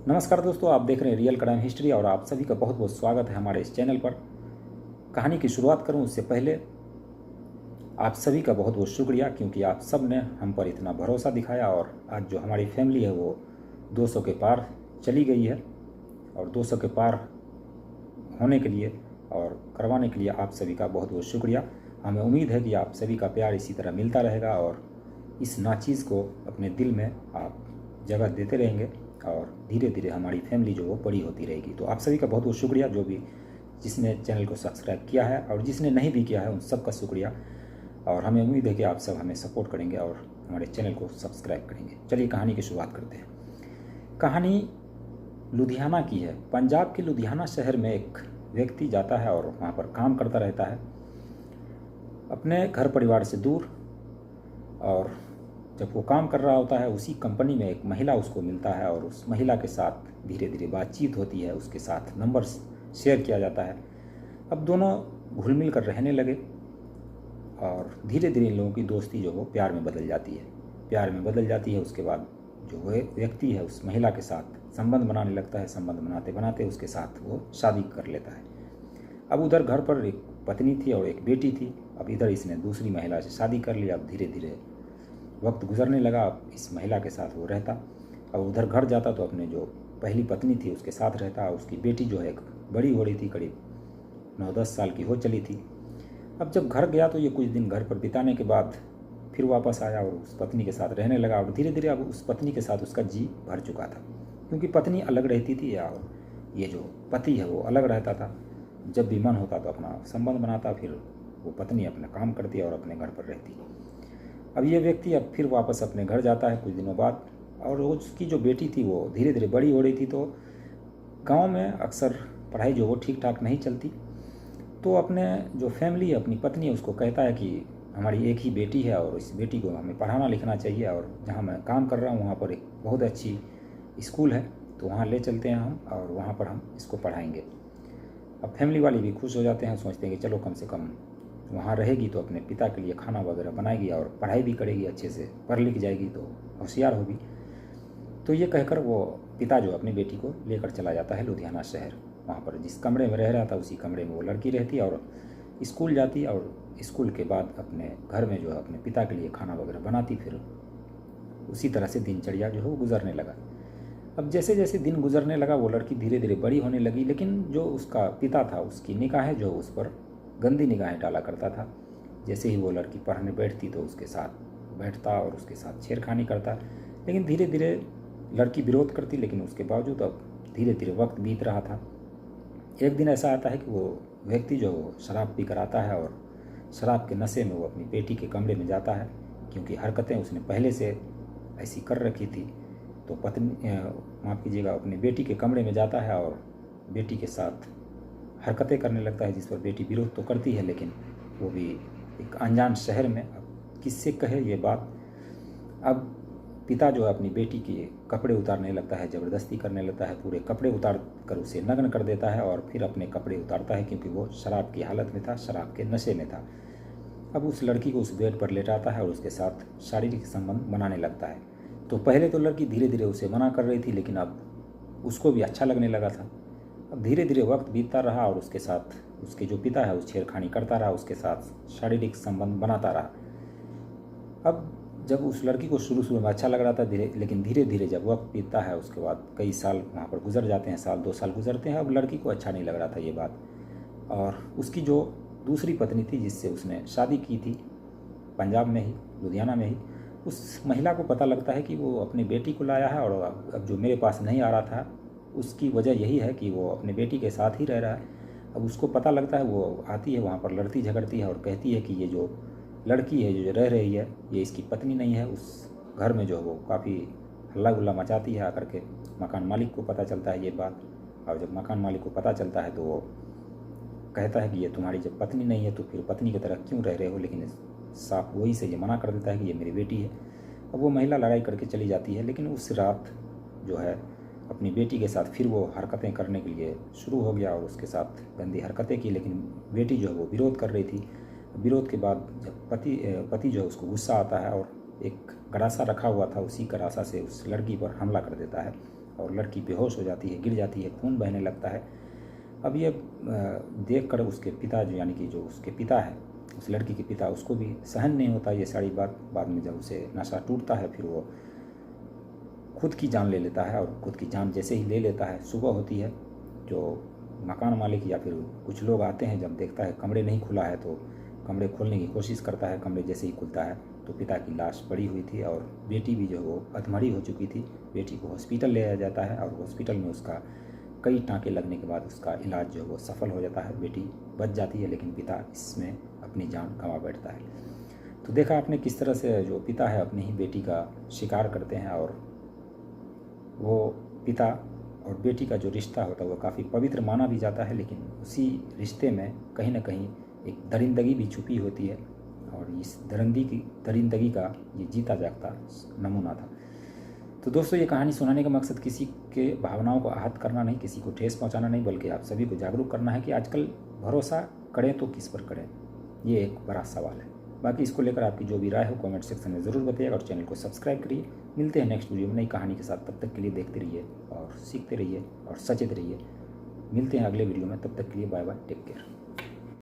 नमस्कार दोस्तों, आप देख रहे हैं रियल क्राइम हिस्ट्री और आप सभी का बहुत बहुत स्वागत है हमारे इस चैनल पर। कहानी की शुरुआत करूं उससे पहले आप सभी का बहुत बहुत शुक्रिया, क्योंकि आप सब ने हम पर इतना भरोसा दिखाया और आज जो हमारी फैमिली है वो 200 के पार चली गई है। और 200 के पार होने के लिए और करवाने के लिए आप सभी का बहुत बहुत शुक्रिया। हमें उम्मीद है कि आप सभी का प्यार इसी तरह मिलता रहेगा और इस नाचीज़ को अपने दिल में आप जगह देते रहेंगे और धीरे धीरे हमारी फैमिली जो वो बड़ी होती रहेगी। तो आप सभी का बहुत बहुत शुक्रिया, जो भी जिसने चैनल को सब्सक्राइब किया है और जिसने नहीं भी किया है उन सब का शुक्रिया। और हमें उम्मीद है कि आप सब हमें सपोर्ट करेंगे और हमारे चैनल को सब्सक्राइब करेंगे। चलिए कहानी की शुरुआत करते हैं। कहानी लुधियाना की है। पंजाब के लुधियाना शहर में एक व्यक्ति जाता है और वहाँ पर काम करता रहता है अपने घर परिवार से दूर। और जब वो काम कर रहा होता है उसी कंपनी में एक महिला उसको मिलता है और उस महिला के साथ धीरे धीरे बातचीत होती है, उसके साथ नंबर शेयर किया जाता है। अब दोनों घुल मिल कर रहने लगे और धीरे धीरे इन लोगों की दोस्ती जो वो प्यार में बदल जाती है। उसके बाद जो वो व्यक्ति है उस महिला के साथ संबंध बनाने लगता है। संबंध बनाते बनाते उसके साथ वो शादी कर लेता है। अब उधर घर पर एक पत्नी थी और एक बेटी थी। अब इधर इसने दूसरी महिला से शादी कर लिया। अब धीरे धीरे वक्त गुजरने लगा। अब इस महिला के साथ वो रहता। अब उधर घर जाता तो अपने जो पहली पत्नी थी उसके साथ रहता। उसकी बेटी जो है एक बड़ी हो रही थी, करीब 9-10 साल की हो चली थी। अब जब घर गया तो ये कुछ दिन घर पर बिताने के बाद फिर वापस आया और उस पत्नी के साथ रहने लगा। और धीरे धीरे अब उस पत्नी के साथ उसका जी भर चुका था, क्योंकि पत्नी अलग रहती थी और ये जो पति है वो अलग रहता था। जब भी मन होता तो अपना संबंध बनाता, फिर वो पत्नी अपना काम करती और अपने घर पर रहती। अब ये व्यक्ति अब फिर वापस अपने घर जाता है कुछ दिनों बाद। और उसकी जो बेटी थी वो धीरे धीरे बड़ी हो रही थी। तो गांव में अक्सर पढ़ाई जो वो ठीक ठाक नहीं चलती। तो अपने जो फैमिली है, अपनी पत्नी है, उसको कहता है कि हमारी एक ही बेटी है और इस बेटी को हमें पढ़ाना लिखना चाहिए, और जहाँ मैं काम कर रहा हूँ वहाँ पर एक बहुत अच्छी स्कूल है, तो वहाँ ले चलते हैं हम और वहाँ पर हम इसको पढ़ाएंगे। अब फैमिली वाले भी खुश हो जाते हैं, सोचते हैं कि चलो कम से कम वहाँ रहेगी तो अपने पिता के लिए खाना वगैरह बनाएगी और पढ़ाई भी करेगी, अच्छे से पढ़ लिख जाएगी तो होशियार होगी। तो ये कहकर वो पिता जो अपनी बेटी को लेकर चला जाता है लुधियाना शहर। वहाँ पर जिस कमरे में रह रहा था उसी कमरे में वो लड़की रहती और स्कूल जाती, और स्कूल के बाद अपने घर में जो है अपने पिता के लिए खाना वगैरह बनाती। फिर उसी तरह से दिनचर्या जो है वो गुजरने लगा। अब जैसे जैसे दिन गुजरने लगा वो लड़की धीरे धीरे बड़ी होने लगी, लेकिन जो उसका पिता था उसकी निगाहें जो उस पर गंदी निगाहें डाला करता था। जैसे ही वो लड़की पढ़ने बैठती तो उसके साथ बैठता और उसके साथ छेड़खानी करता। लेकिन धीरे धीरे लड़की विरोध करती, लेकिन उसके बावजूद अब धीरे धीरे वक्त बीत रहा था। एक दिन ऐसा आता है कि वो व्यक्ति जो शराब पी कर आता है और शराब के नशे में वो अपनी बेटी के कमरे में जाता है, क्योंकि हरकतें उसने पहले से ऐसी कर रखी थी। तो पत्नी माफ़ कीजिएगा, अपनी बेटी के कमरे में जाता है और बेटी के साथ हरकतें करने लगता है, जिस पर बेटी विरोध तो करती है, लेकिन वो भी एक अनजान शहर में। अब किससे कहे ये बात। अब पिता जो है अपनी बेटी के कपड़े उतारने लगता है, ज़बरदस्ती करने लगता है, पूरे कपड़े उतार कर उसे नग्न कर देता है और फिर अपने कपड़े उतारता है, क्योंकि वो शराब की हालत में था, शराब के नशे में था। अब उस लड़की को उस बेड पर लेटाता है और उसके साथ शारीरिक संबंध बनाने लगता है। तो पहले तो लड़की धीरे धीरे उसे मना कर रही थी, लेकिन अब उसको भी अच्छा लगने लगा था। अब धीरे धीरे वक्त बीतता रहा और उसके साथ उसके जो पिता है उस छेड़खानी करता रहा, उसके साथ शारीरिक संबंध बनाता रहा। अब जब उस लड़की को शुरू में अच्छा लग रहा था लेकिन धीरे धीरे जब वक्त बीतता है उसके बाद कई साल वहाँ पर गुजर जाते हैं, साल 2 साल गुजरते हैं। अब लड़की को अच्छा नहीं लग रहा था ये बात। और उसकी जो दूसरी पत्नी थी जिससे उसने शादी की थी पंजाब में ही, लुधियाना में ही, उस महिला को पता लगता है कि वो अपनी बेटी को लाया है और अब जो मेरे पास नहीं आ रहा था उसकी वजह यही है कि वो अपनी बेटी के साथ ही रह रहा है। अब उसको पता लगता है, वो आती है वहाँ पर, लड़ती झगड़ती है और कहती है कि ये जो लड़की है जो रह रही है ये इसकी पत्नी नहीं है। उस घर में जो वो काफ़ी हल्ला गुल्ला मचाती है आकर के। मकान मालिक को पता चलता है ये बात, और जब मकान मालिक को पता चलता है तो वो कहता है कि ये तुम्हारी जब पत्नी नहीं है तो फिर पत्नी की तरह क्यों रह रहे हो, लेकिन साफ वही से ये मना कर देता है कि ये मेरी बेटी है। अब वो महिला लड़ाई करके चली जाती है, लेकिन उस रात जो है अपनी बेटी के साथ फिर वो हरकतें करने के लिए शुरू हो गया और उसके साथ गंदी हरकतें की। लेकिन बेटी जो है वो विरोध कर रही थी। विरोध के बाद जब पति जो है उसको गुस्सा आता है और एक गरासा रखा हुआ था, उसी गरासा से उस लड़की पर हमला कर देता है और लड़की बेहोश हो जाती है, गिर जाती है, खून बहने लगता है। अब ये देख कर उसके पिता यानी कि जो उसके पिता है, उस लड़की के पिता, उसको भी सहन नहीं होता ये सारी बात। बाद में जब उसे नशा टूटता है फिर वो खुद की जान ले लेता है, और खुद की जान जैसे ही ले लेता है, सुबह होती है, जो मकान मालिक या फिर कुछ लोग आते हैं, जब देखता है कमरे नहीं खुला है तो कमरे खोलने की कोशिश करता है। कमरे जैसे ही खुलता है तो पिता की लाश पड़ी हुई थी और बेटी भी जो वो अधमरी हो चुकी थी। बेटी को हॉस्पिटल ले जाया जाता है और हॉस्पिटल में उसका कई टाँके लगने के बाद उसका इलाज जो है वो सफल हो जाता है, बेटी बच जाती है, लेकिन पिता इसमें अपनी जान गंवा बैठता है। तो देखा आपने किस तरह से जो पिता है अपनी ही बेटी का शिकार करते हैं, और वो पिता और बेटी का जो रिश्ता होता है वो काफ़ी पवित्र माना भी जाता है, लेकिन उसी रिश्ते में कहीं ना कहीं एक दरिंदगी भी छुपी होती है, और इस दरिंदगी का ये जीता जागता नमूना था। तो दोस्तों, ये कहानी सुनाने का मकसद किसी के भावनाओं को आहत करना नहीं, किसी को ठेस पहुंचाना नहीं, बल्कि आप सभी को जागरूक करना है कि आजकल भरोसा करें तो किस पर करें, ये एक बड़ा सवाल है। बाकी इसको लेकर आपकी जो भी राय हो कमेंट सेक्शन में ज़रूर बताइएगा, और चैनल को सब्सक्राइब करिए। मिलते हैं नेक्स्ट वीडियो में नई कहानी के साथ। तब तक के लिए देखते रहिए और सीखते रहिए और सचेत रहिए। मिलते हैं अगले वीडियो में, तब तक के लिए बाय बाय, टेक केयर।